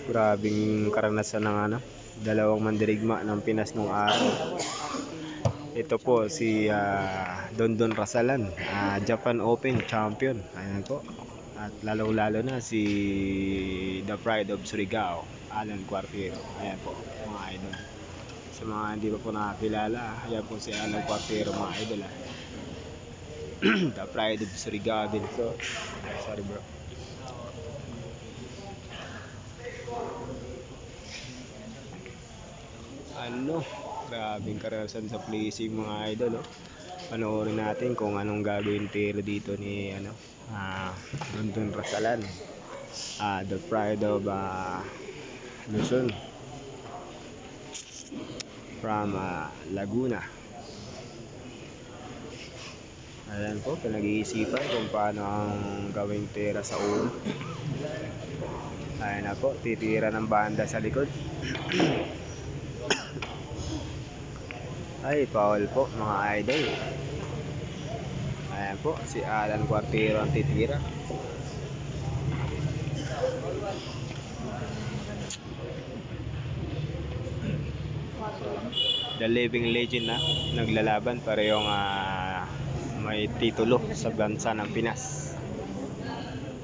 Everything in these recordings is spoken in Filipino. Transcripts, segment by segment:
Grabing karanasan ng dalawang mandirigma ng Pinas nung araw. Ito po si Dondon Rasalan, Japan Open champion. Ayan po. At lalo na si The Pride of Surigao, Alan Cuartero. Ayan po mga idol. Sa mga hindi pa po nakakilala, ayan po si Alan Cuartero mga idol. The Pride of Surigao din so. Sorry bro. Grabing karanasan sa placing mga idol. Panoorin natin kung anong gagawin tiro dito ni Dondon Rasalan, The Pride of Luzon from Laguna. Ayan po, pinag-iisipan kung paano ang gawing tira sa ulo. Ayan na po, titira ng banda sa likod. Ay, foul po mga idol. Ayan po, si Alan Cuartero ang titira. The living legend naglalaban, parehong may titulo sa bansa ng Pinas.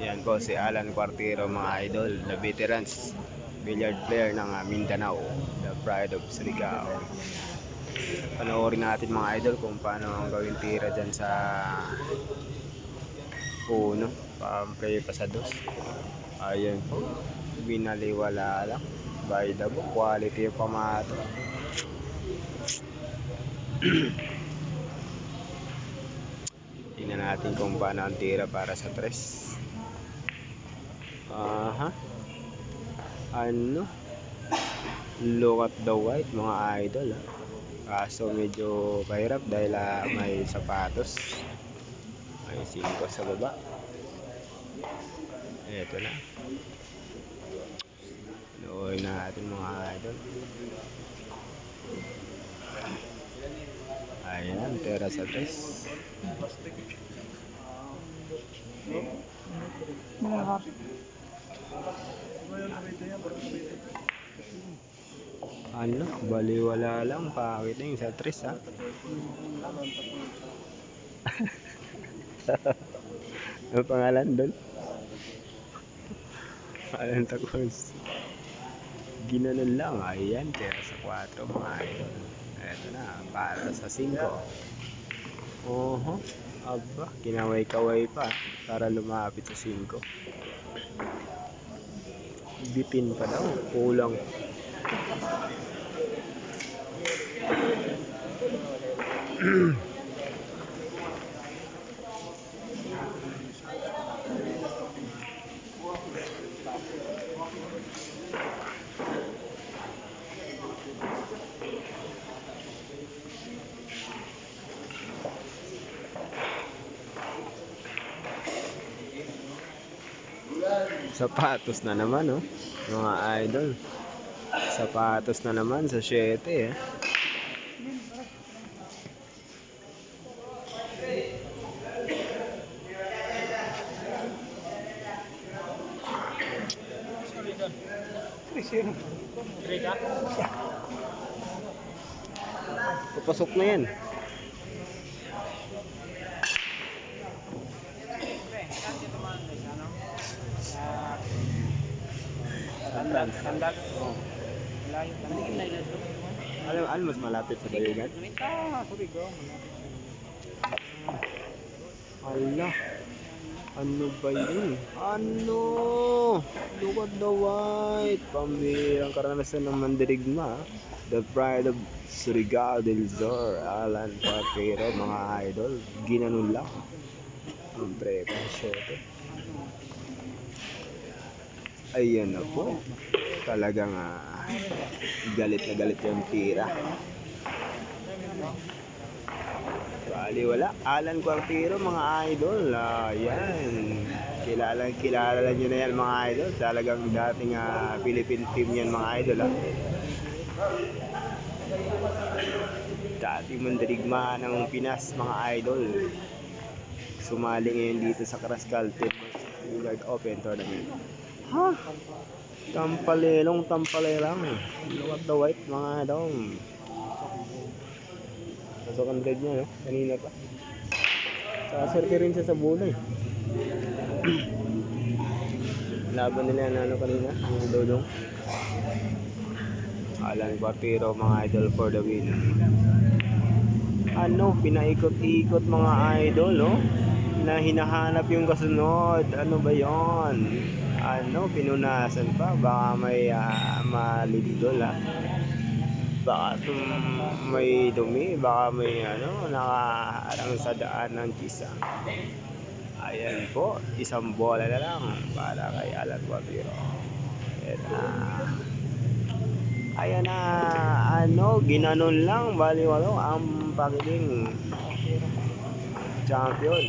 Yan po si Alan Cuartero mga idol, the veterans billiard player ng Mindanao, the pride of Surigao. Panoorin natin mga idol kung paano ang gawin tira dyan sa uno, pamplay pa sa dos. Ayan po, binaliwala lang by the book, quality yung pamato. Tingnan natin kung paano ang tira para sa tres. Look at the white mga idol. Kaso medyo kahirap dahil may sapatos, may 5 sa baba. Eto na, nooy natin mga idol. Ayan, tira sa tres. Baliwala lang, pakita yung sa tres Ano pangalan doon? Alan Tacos. Ginanon lang. Ayan, tira sa 4 mga idol. Eto na, para sa 5. Aba, kinaway-kaway pa para lumapit sa 5. Bitin pa daw, kulang. Sapatos na naman mga idol. Sapatos na naman sa 7 Papasok na yan. Standard. Alam mas malapit sa Bayugan. Allah, ano ba yun? Look at the white. Pambirang karanasan ng mandirigma. The pride of Surigao del Sur, Alan Cuartero mga idol. Ginanon lang ang prepa shote. Ayan na po, talagang galit na galit yung tira. Baliwala, Alan Cuartero mga idol. Ayan, kilala nyo na yan mga idol. Talagang dating Philippine team yan mga idol Dating mandirigma ng Pinas mga idol. Sumali ngayon dito sa Crascal Team. Willard Open Tournament. Ha? Tampalelong tampalelang. Look at the white mga dong. Pasok ang red niya, no? Kanina pa. Saserte rin siya sa bulay. Laban nila na ano kanina, yung Dodong. Alan Guapiro mga idol for the win. Ano, pinaikot-ikot mga idol, oh. Na hinahanap yung kasunod. Ano ba yon? Ano, pinunasan pa. Baka may malidol, ha. Baka may dumi. Baka may ano, nakaharang sa daan ng chisa. Ayan po, isang bola na lang para kay Alan Guapiro. Ayan na, ano, ginanon lang, baliwalo ang pagiling champion.